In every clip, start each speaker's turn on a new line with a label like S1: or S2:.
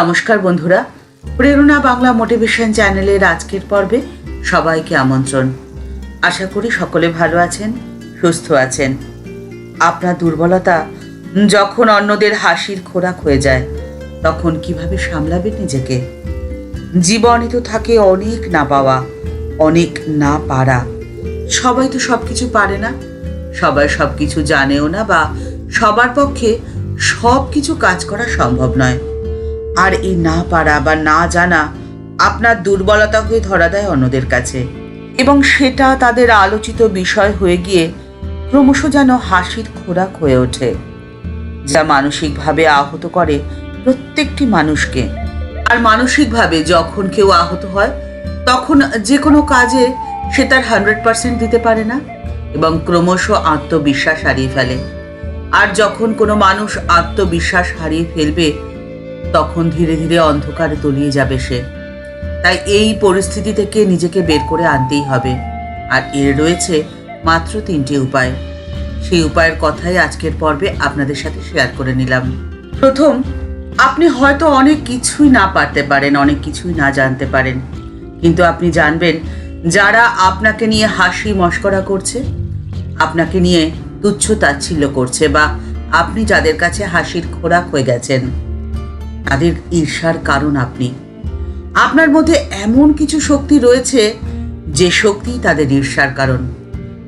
S1: নমস্কার বন্ধুরা, প্রেরণা বাংলা মোটিভেশন চ্যানেলের আজকের পর্বে সবাইকে আমন্ত্রণ। আশা করি সকলে ভালো আছেন, সুস্থ আছেন। আপনার দুর্বলতা যখন অন্যদের হাসির খোরাক হয়ে যায়, তখন কিভাবে সামলাবেন নিজেকে? জীবনে তো থাকে অনেক না পাওয়া, অনেক না পারা। সবাই তো সব কিছু পারে না, সবাই সব কিছু জানেও না, বা সবার পক্ষে সব কিছু কাজ করা সম্ভব নয়। আর এই না পারা বা না জানা আপনার দুর্বলতা হয়ে ধরা দেয় অন্যদের কাছে, এবং সেটা তাদের আলোচিত বিষয় হয়ে গিয়ে ক্রমশ যেন হাসির খোরাক হয়ে ওঠে, যা মানসিকভাবে আহত করে প্রত্যেকটি মানুষকে। আর মানসিকভাবে যখন কেউ আহত হয়, তখন যে কোনো কাজে সে তার 100% দিতে পারে না এবং ক্রমশ আত্মবিশ্বাস হারিয়ে ফেলে। আর যখন কোনো মানুষ আত্মবিশ্বাস হারিয়ে ফেলবে, তখন ধীরে ধীরে অন্ধকারে তলিয়ে যাবে সে। তাই এই পরিস্থিতি থেকে নিজেকে বের করে আনতেই হবে। আর এর রয়েছে মাত্র 3টি উপায়। সেই উপায়ের কথাই আজকের পর্বে আপনাদের সাথে শেয়ার করে নিলাম। প্রথম, আপনি হয়তো অনেক কিছুই না পারতে পারেন, অনেক কিছুই না জানতে পারেন, কিন্তু আপনি জানবেন যারা আপনাকে নিয়ে হাসি মশকরা করছে, আপনাকে নিয়ে তুচ্ছ তাচ্ছিল্য করছে, বা আপনি যাদের কাছে হাসির খোরাক হয়ে গেছেন, তাদের ঈর্ষার কারণ আপনি। আপনার মধ্যে এমন কিছু শক্তি রয়েছে যে শক্তি তাদের ঈর্ষার কারণ।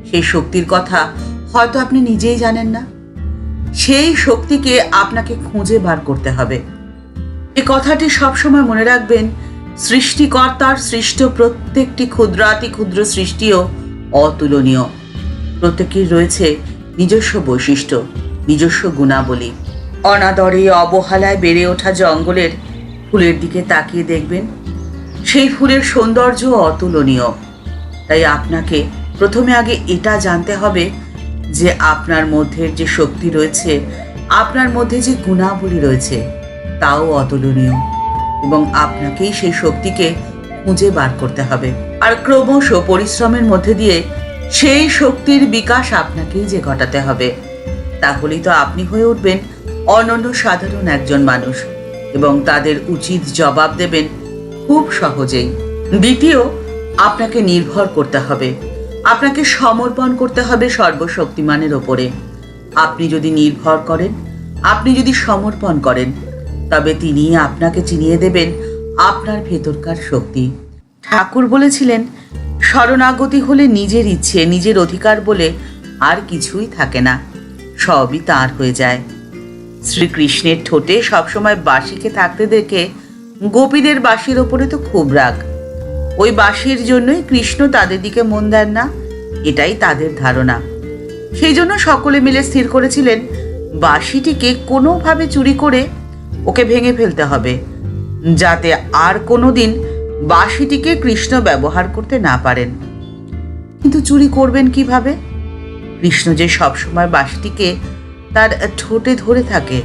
S1: সেই শক্তির কথা হয়তো আপনি নিজেই জানেন না। সেই শক্তিকে আপনাকে খুঁজে বার করতে হবে। এই কথাটি সবসময় মনে রাখবেন, সৃষ্টিকর্তার সৃষ্ট প্রত্যেকটি ক্ষুদ্রাতি ক্ষুদ্র সৃষ্টিও অতুলনীয়। প্রত্যেকের রয়েছে নিজস্ব বৈশিষ্ট্য, নিজস্ব গুণাবলী। অনাদরে অবহেলায় বেড়ে ওঠা জঙ্গলের ফুলের দিকে তাকিয়ে দেখবেন, সেই ফুলের সৌন্দর্য অতুলনীয়। তাই আপনাকে প্রথমে আগে এটা জানতে হবে যে আপনার মধ্যে যে শক্তি রয়েছে, আপনার মধ্যে যে গুণাবলী রয়েছে, তাও অতুলনীয়, এবং আপনাকেই সেই শক্তিকে খুঁজে বার করতে হবে। আর ক্রমশ পরিশ্রমের মধ্যে দিয়ে সেই শক্তির বিকাশ আপনাকেই যে ঘটাতে হবে। তাহলেই তো আপনি হয়ে উঠবেন অনন্য সাধারণ একজন মানুষ, এবং তাদের উচিত জবাব দেবেন খুব সহজেই। দ্বিতীয়, আপনাকে নির্ভর করতে হবে, আপনাকে সমর্পণ করতে হবে সর্বশক্তিমানের ওপরে। আপনি যদি নির্ভর করেন, আপনি যদি সমর্পণ করেন, তবে তিনি আপনাকে চিনিয়ে দেবেন আপনার ভেতরকার শক্তি। ঠাকুর বলেছিলেন, শরণাগতি হলে নিজের ইচ্ছে, নিজের অধিকার বলে আর কিছুই থাকে না, সবই তাঁর হয়ে যায়। শ্রীকৃষ্ণের ঠোঁটে সবসময় বাঁশিকে থাকতে দেখে গোপীদের বাঁশির ওপরে তো খুব রাগ। ওই বাঁশির জন্যই কৃষ্ণ তাদের দিকে মন দেন না, এটাই তাদের ধারণা। সেই জন্য সকলে মিলে স্থির করেছিলেন বাঁশিটিকে কোনোভাবে চুরি করে ওকে ভেঙে ফেলতে হবে, যাতে আর কোনোদিন বাঁশিটিকে কৃষ্ণ ব্যবহার করতে না পারেন। কিন্তু চুরি করবেন কিভাবে? কৃষ্ণ যে সবসময় বাঁশিটিকে তার ঠোঁটে ধরে থাকে।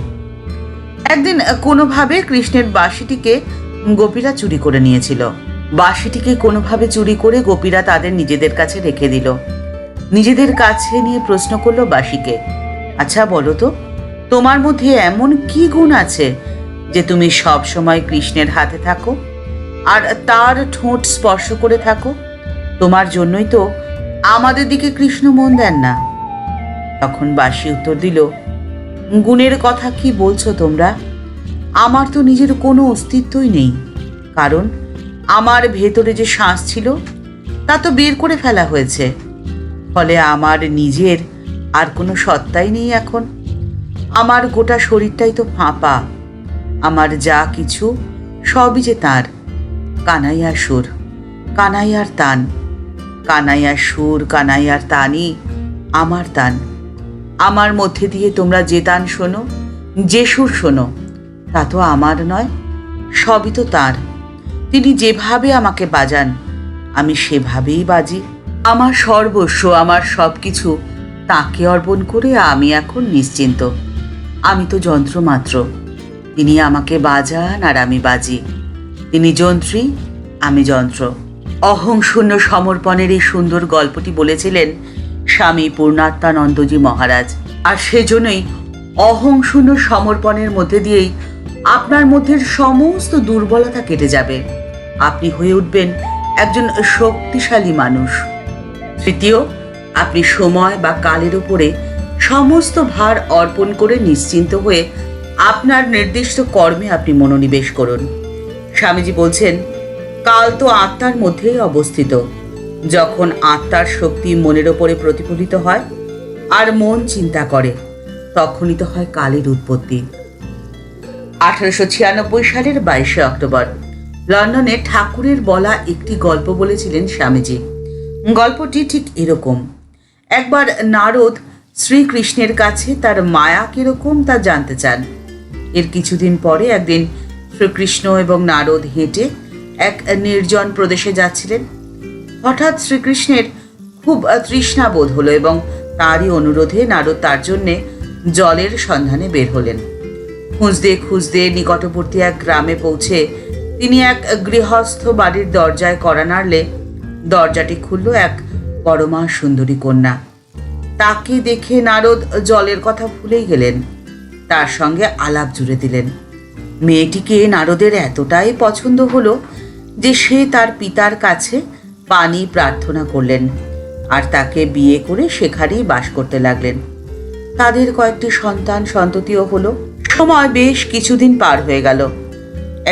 S1: একদিন কোনোভাবে কৃষ্ণের বাঁশিটিকে গোপীরা চুরি করে নিয়েছিল। বাঁশিটিকে কোনোভাবে চুরি করে গোপীরা তাদের নিজেদের কাছে রেখে দিল। নিজেদের কাছে নিয়ে প্রশ্ন করলো বাঁশিকে, আচ্ছা বলো তো, তোমার মধ্যে এমন কি গুণ আছে যে তুমি সব সময় কৃষ্ণের হাতে থাকো আর তার ঠোঁট স্পর্শ করে থাকো? তোমার জন্যই তো আমাদের দিকে কৃষ্ণ মন দেন না। তখন বাঁশি উত্তর দিল, গুণের কথা কি বলছো তোমরা? আমার তো নিজের কোনো অস্তিত্বই নেই, কারণ আমার ভেতরে যে শ্বাস ছিল তা তো বের করে ফেলা হয়েছে। ফলে আমার নিজের আর কোনো সত্তাই নেই এখন। আমার গোটা শরীরটাই তো ফাঁপা। আমার যা কিছু সবই যে তাঁর। কানাইয়ার সুর, কানাইয়ার তান, কানাইয়ার সুর, কানাইয়ার তানই আমার তান। আমার মধ্যে দিয়ে তোমরা যে তান শোনো, যে সুর শোনো, তা তো আমার নয়, সবই তো তাঁর। তিনি যেভাবে আমাকে বাজান, আমি সেভাবেই বাজি। আমার সর্বস্ব, আমার সব কিছু তাঁকে অর্পণ করে আমি এখন নিশ্চিন্ত। আমি তো যন্ত্র মাত্র, তিনি আমাকে বাজান আর আমি বাজি। তিনি যন্ত্রী, আমি যন্ত্র। অহং শূন্য সমর্পণের এই সুন্দর গল্পটি বলেছিলেন স্বামী পূর্ণাত্মানন্দজি মহারাজ। আর সেজন্যই অহং শূন্য সমর্পণের মধ্যে দিয়েই আপনার মধ্যে সমস্ত দুর্বলতা কেটে যাবে। আপনি হয়ে উঠবেন একজন শক্তিশালী মানুষ। তৃতীয়, আপনি সময় বা কালের উপরে সমস্ত ভার অর্পণ করে নিশ্চিন্ত হয়ে আপনার নির্দিষ্ট কর্মে আপনি মনোনিবেশ করুন। স্বামীজি বলছেন, কাল তো আত্মার মধ্যেই অবস্থিত। যখন আত্মার শক্তি মনের ওপরে প্রতিফলিত হয় আর মন চিন্তা করে, তখনই তো হয় কালের উৎপত্তি। 1896 সালের 22শে অক্টোবর লন্ডনে ঠাকুরের বলা একটি গল্প বলেছিলেন স্বামীজি। গল্পটি ঠিক এরকম। একবার নারদ শ্রীকৃষ্ণের কাছে তার মায়া কিরকম তা জানতে চান। এর কিছুদিন পরে একদিন শ্রীকৃষ্ণ এবং নারদ হেঁটে এক নির্জন প্রদেশে যাচ্ছিলেন। হঠাৎ শ্রীকৃষ্ণের খুব তৃষ্ণা বোধ হলো এবং তারই অনুরোধে নারদ তার জন্যে জলের সন্ধানে বের হলেন। খুঁজতে খুঁজতে নিকটবর্তী এক গ্রামে পৌঁছে তিনি এক গৃহস্থ বাড়ির দরজায় কড়া নাড়লে দরজাটি খুলল এক পরমা সুন্দরী কন্যা। তাকে দেখে নারদ জলের কথা ভুলেই গেলেন, তার সঙ্গে আলাপ জুড়ে দিলেন। মেয়েটিকে নারদের এতটাই পছন্দ হলো যে সে তার পিতার কাছে পানি প্রার্থনা করলেন আর তাকে বিয়ে করে সেখানেই বাস করতে লাগলেন। তাদের কয়েকটি সন্ততিও হলো। সময় বেশ কিছুদিন পার হয়ে গেল।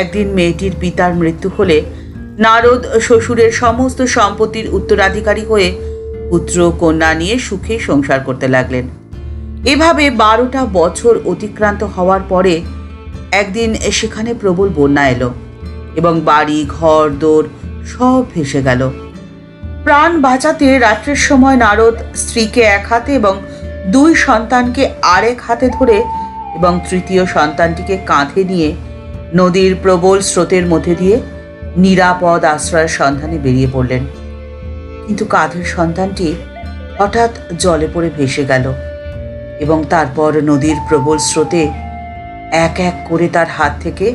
S1: একদিন মেয়েটির পিতার মৃত্যু হলে নারদ শ্বশুরের সমস্ত সম্পত্তির উত্তরাধিকারী হয়ে পুত্র কন্যা নিয়ে সুখে সংসার করতে লাগলেন। এভাবে 12টা বছর অতিক্রান্ত হওয়ার পরে একদিন সেখানে প্রবল বন্যা এলো এবং বাড়ি ঘর দোর সব ভেসে গেল। প্রাণ বাঁচাতে রাত্রের সময় নারদ স্ত্রীকে এক হাতে এবং 2 সন্তানকে আরেক হাতে ধরে এবং তৃতীয় সন্তানটিকে কাঁধে নিয়ে নদীর প্রবল স্রোতের মধ্যে দিয়ে নিরাপদ আশ্রয়ের সন্ধানে বেরিয়ে পড়লেন। কিন্তু কাঁধের সন্তানটি হঠাৎ জলে পড়ে ভেসে গেল এবং তারপর নদীর প্রবল স্রোতে এক এক করে তার হাত থেকে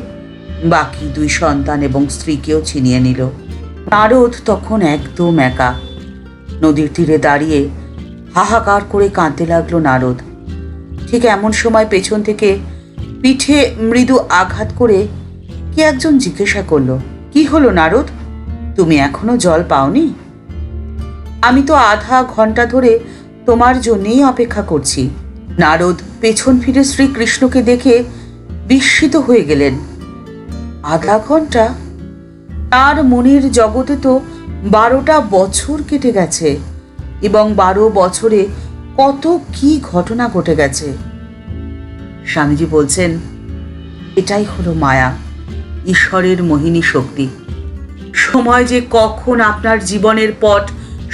S1: বাকি 2 সন্তান এবং স্ত্রীকেও ছিনিয়ে নিল। নারদ তখন একদম একা। নদীর তীরে দাঁড়িয়ে হাহাকার করে কাঁদতে লাগলো নারদ। ঠিক এমন সময় পেছন থেকে পিঠে মৃদু আঘাত করে কে একজন জিজ্ঞাসা করলো, কি হলো নারদ, তুমি এখনো জল পাওনি? আমি তো আধা ঘন্টা ধরে তোমার জন্যেই অপেক্ষা করছি। নারদ পেছন ফিরে শ্রীকৃষ্ণকে দেখে বিস্মিত হয়ে গেলেন। আধা ঘন্টা? তার মনের জগতে তো 12টা বছর কেটে গেছে এবং 12 বছরে কত কি ঘটনা ঘটে গেছে। স্বামীজি বলছেন, এটাই হলো মায়া, ঈশ্বরের মোহিনী শক্তি। সময় যে কখন আপনার জীবনের পথ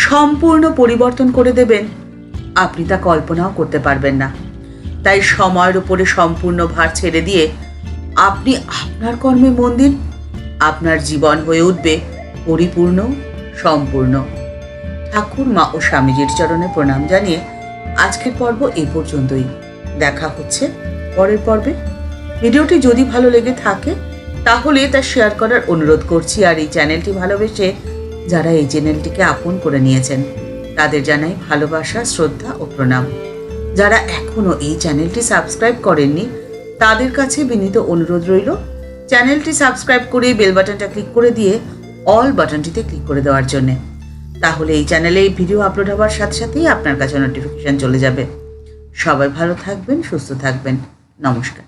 S1: সম্পূর্ণ পরিবর্তন করে দেবেন আপনি তা কল্পনাও করতে পারবেন না। তাই সময়ের উপরে সম্পূর্ণ ভার ছেড়ে দিয়ে আপনি আপনার কর্মে মন দিন। আপনার জীবন হয়ে উঠবে পরিপূর্ণ, সম্পূর্ণ। ঠাকুর মা ও স্বামীজির চরণে প্রণাম জানিয়ে আজকের পর্ব এই পর্যন্তই। দেখা হচ্ছে পরের পর্বে। ভিডিওটি যদি ভালো লেগে থাকে তাহলে তা শেয়ার করার অনুরোধ করছি। আর এই চ্যানেলটি ভালোবেসে যারা এই চ্যানেলটিকে আপন করে নিয়েছেন তাদের জানাই ভালোবাসা, শ্রদ্ধা ও প্রণাম। যারা এখনো এই চ্যানেলটি সাবস্ক্রাইব করেননি তাদের কাছে বিনীত অনুরোধ রইল চ্যানেলটি সাবস্ক্রাইব করে বেল বাটনটা ক্লিক করে দিয়ে অল বাটনটিতে ক্লিক করে দেওয়ার জন্যে। তাহলে এই চ্যানেলে এই ভিডিও আপলোড হওয়ার সাথে সাথেই আপনার কাছে নোটিফিকেশন চলে যাবে। সবাই ভালো থাকবেন, সুস্থ থাকবেন। নমস্কার।